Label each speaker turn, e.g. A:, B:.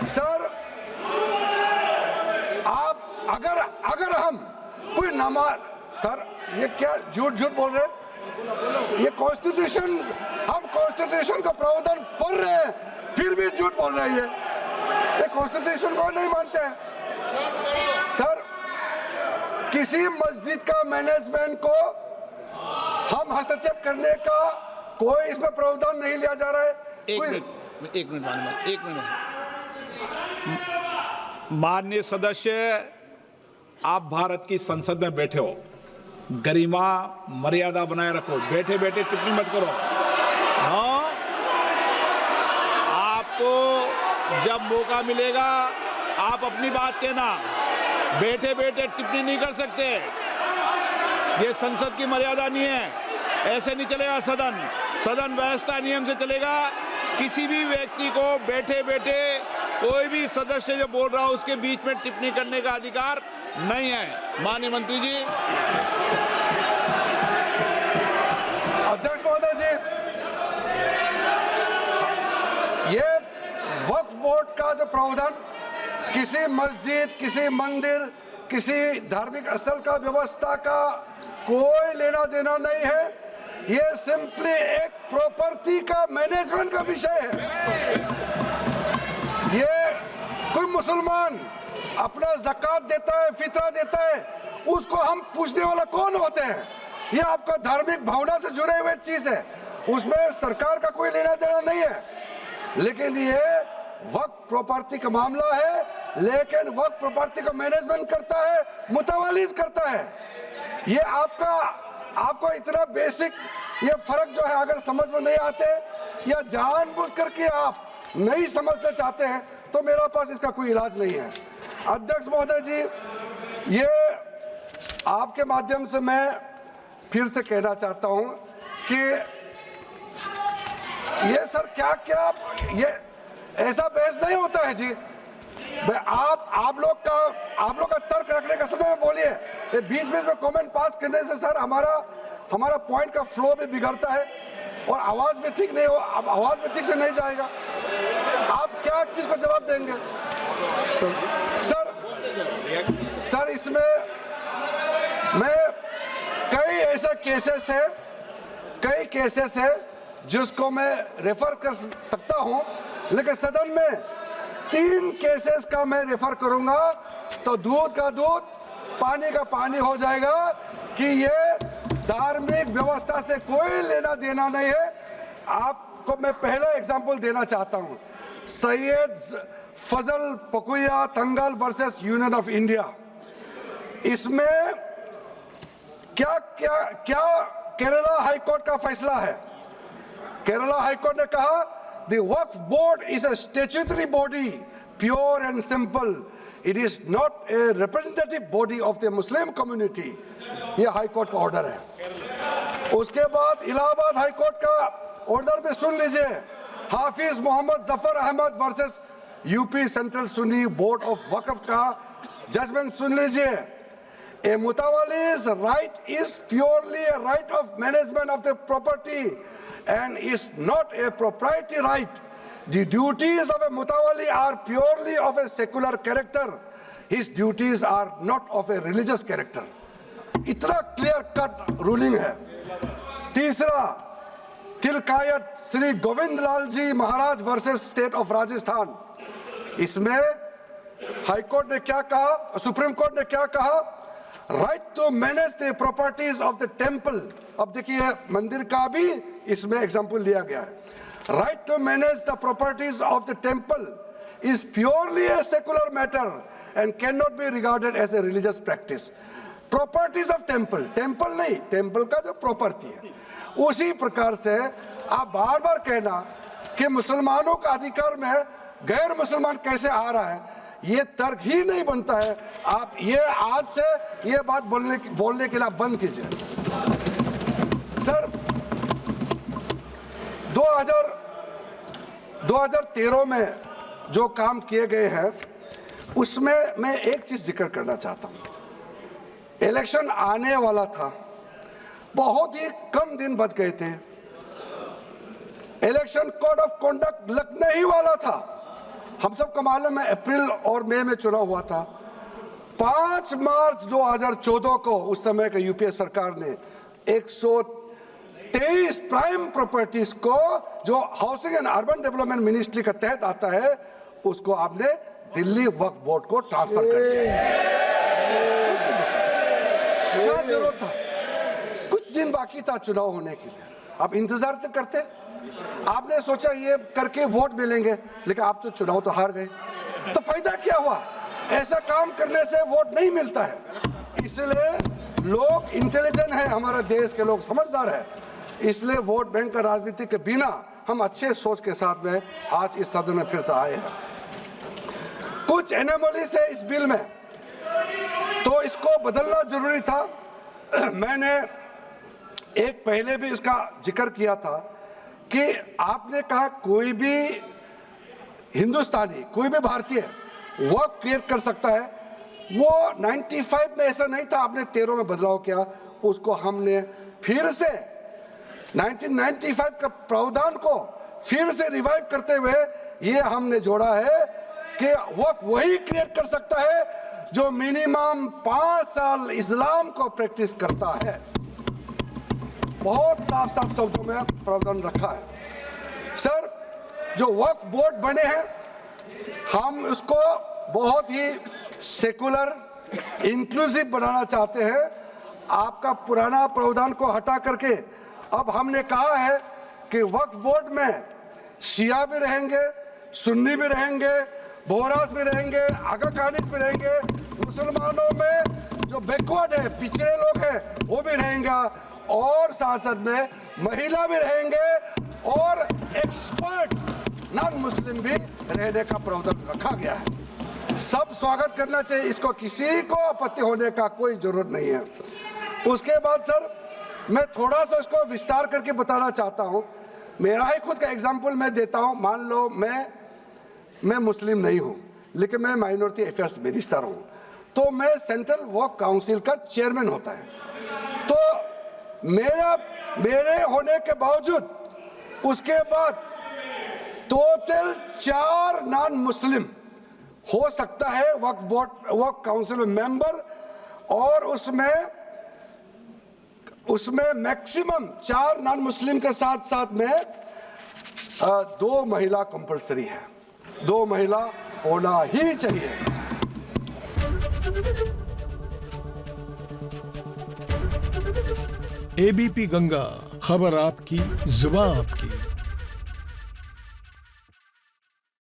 A: Sir आप अगर हम कोई नमाज, सर ये क्या झूठ बोल रहे हैं? ये कॉन्स्टिट्यूशन, हम कॉन्स्टिट्यूशन का प्रावधान पढ़ रहे हैं फिर भी झूठ बोल रहे हैं। ये कॉन्स्टिट्यूशन को नहीं मानते हैं। सर किसी मस्जिद का मैनेजमेंट को हम हस्तक्षेप करने का कोई इसमें प्रावधान नहीं लिया जा रहा है।
B: एक मिनट माननीय सदस्य, आप भारत की संसद में बैठे हो, गरिमा मर्यादा बनाए रखो, बैठे बैठे टिप्पणी मत करो। हाँ, आपको जब मौका मिलेगा आप अपनी बात कहना, बैठे बैठे टिप्पणी नहीं कर सकते। ये संसद की मर्यादा नहीं है, ऐसे नहीं चलेगा सदन। सदन व्यवस्था नियम से चलेगा। किसी भी व्यक्ति को बैठे बैठे कोई भी सदस्य जो बोल रहा हो उसके बीच में टिप्पणी करने का अधिकार नहीं है। माननीय मंत्री जी।
A: अध्यक्ष महोदय जी, ये वक्फ बोर्ड का जो प्रावधान किसी मस्जिद, किसी मंदिर, किसी धार्मिक स्थल का व्यवस्था का कोई लेना देना नहीं है। ये सिंपली एक प्रॉपर्टी का मैनेजमेंट का विषय है। ये कोई मुसलमान अपना ज़कात देता है, फितरा देता है, उसको हम पूछने वाला कौन होते हैं? ये आपका धार्मिक भावना से जुड़े हुए चीज है, उसमें सरकार का कोई लेना देना नहीं है। लेकिन ये वक्फ प्रॉपर्टी का मामला है, लेकिन वक्फ प्रॉपर्टी का मैनेजमेंट करता है, मुतवालिज करता है। ये आपको इतना बेसिक ये फर्क जो है अगर समझ में नहीं आते या जानबूझ करके आप नहीं समझना चाहते हैं तो मेरा पास इसका कोई इलाज नहीं है। अध्यक्ष महोदय जी, ये आपके माध्यम से मैं फिर से कहना चाहता हूं कि ये सर क्या ये ऐसा बहस नहीं होता है जी। आप लोग का तर्क रखने का समय में बोलिए, ये बीच में कमेंट पास करने से सर हमारा पॉइंट का फ्लो भी बिगड़ता है और आवाज भी ठीक नहीं हो, अब आवाज भी ठीक से नहीं जाएगा। आप क्या चीज को जवाब देंगे? सर इसमें मैं कई ऐसे केसेस है जिसको मैं रेफर कर सकता हूं, लेकिन सदन में 3 केसेस का मैं रेफर करूंगा तो दूध का दूध पानी का पानी हो जाएगा कि ये धार्मिक व्यवस्था से कोई लेना देना नहीं है। आपको मैं पहला एग्जांपल देना चाहता हूं, सैयद फजल पकुया तंगल वर्सेस यूनियन ऑफ इंडिया। इसमें क्या केरला हाईकोर्ट का फैसला है। केरला हाईकोर्ट ने कहा the Waqf board is a statutory body, pure and simple. It is not a representative body of the Muslim community. ये हाई कोर्ट का ऑर्डर है। उसके बाद इलाहाबाद हाई कोर्ट का ऑर्डर भी सुन लीजिए, Hafiz Mohammad Zafar Ahmad versus UP central Sunni board of Waqf का जजमेंट सुन लीजिए। A mutawalli's right is purely a right of management of the property and is not a proprietary right. The duties of a mutawalli are purely of a secular character. His duties are not of a religious character. इतना clear cut ruling है। तीसरा, तिलकायत श्री गोविंद लाल जी महाराज versus state of Rajasthan. इसमें high court ने क्या कहा, supreme court ने क्या कहा, right to manage the properties of the temple. अब देखिए मंदिर का भी इसमें एग्जांपल लिया गया है। Right to manage the properties of the temple is purely a secular matter and can not be regarded as a religious practice. Properties of temple, temple नहीं, टेम्पल का जो प्रॉपर्टी है, उसी प्रकार से आप बार बार कहना कि मुसलमानों का अधिकार में गैर मुसलमान कैसे आ रहा है, ये तर्क ही नहीं बनता है। आप ये आज से ये बात बोलने के लिए बंद कीजिए। सर 2013 में जो काम किए गए हैं उसमें मैं एक चीज जिक्र करना चाहता हूं। इलेक्शन आने वाला था, बहुत ही कम दिन बच गए थे, इलेक्शन कोड ऑफ कॉन्डक्ट लगने ही वाला था हम सबको मालूम है अप्रैल और मई में चुनाव हुआ था। 5 मार्च 2014 को उस समय का यूपीए सरकार ने 123 प्राइम प्रॉपर्टीज को जो housing and urban development ministry के तहत आता है उसको आपने दिल्ली वक्फ बोर्ड को ट्रांसफर कर दिया। क्या जरूरत था? कुछ दिन बाकी था चुनाव होने के लिए, आप इंतजार तो करते। आपने सोचा ये करके वोट मिलेंगे, लेकिन आप तो चुनाव तो हार गए, तो फायदा क्या हुआ? ऐसा काम करने से वोट नहीं मिलता है। इसलिए लोग इंटेलिजेंट है, हमारे देश के लोग समझदार है, इसलिए वोट बैंक का राजनीति के बिना हम अच्छे सोच के साथ में आज इस सदन में फिर से आए हैं। कुछ एनोमलीज है इस बिल में, तो इसको बदलना जरूरी था। मैंने एक पहले भी इसका जिक्र किया था कि आपने कहा कोई भी हिंदुस्तानी, कोई भी भारतीय वक्फ क्रिएट कर सकता है। वो 95 में ऐसा नहीं था, आपने 13 में बदलाव किया, उसको हमने फिर से 1995 का प्रावधान को फिर से रिवाइव करते हुए ये हमने जोड़ा है कि वक्फ वही क्रिएट कर सकता है जो मिनिमम 5 साल इस्लाम को प्रैक्टिस करता है। बहुत साफ साफ शब्दों में प्रावधान रखा है। सर, जो वक्फ बोर्ड बने हैं हम उसको बहुत ही सेकुलर इंक्लूसिव बनाना चाहते हैं। आपका पुराना प्रावधान को हटा करके अब हमने कहा है कि वक्फ बोर्ड में शिया भी रहेंगे, सुन्नी भी रहेंगे, बोहरास भी रहेंगे, आगा खानिस भी रहेंगे, मुसलमानों में जो बैकवर्ड है, पिछड़े लोग हैं वो भी रहेंगे, और साथ साथ में महिला भी रहेंगे और एक्सपर्ट नॉन मुस्लिम भी रहने का प्रावधान रखा गया है। सब स्वागत करना चाहिए, इसको किसी को आपत्ति होने का कोई जरूरत नहीं है। उसके बाद सर मैं थोड़ा सा इसको विस्तार करके बताना चाहता हूँ। मेरा ही खुद का एग्जाम्पल मैं देता हूँ। मान लो मैं मुस्लिम नहीं हूँ, लेकिन मैं माइनॉरिटी अफेयर्स मिनिस्टर हूँ, तो मैं सेंट्रल वक्फ काउंसिल का चेयरमैन होता है। तो मेरे होने के बावजूद उसके बाद टोटल 4 नॉन मुस्लिम हो सकता है वक्फ काउंसिल में मेंबर, और उसमें मैक्सिमम 4 नॉन मुस्लिम के साथ साथ में 2 महिला कंपलसरी है। 2 महिला होना ही चाहिए।
C: एबीपी गंगा, खबर आपकी, जुबान आपकी।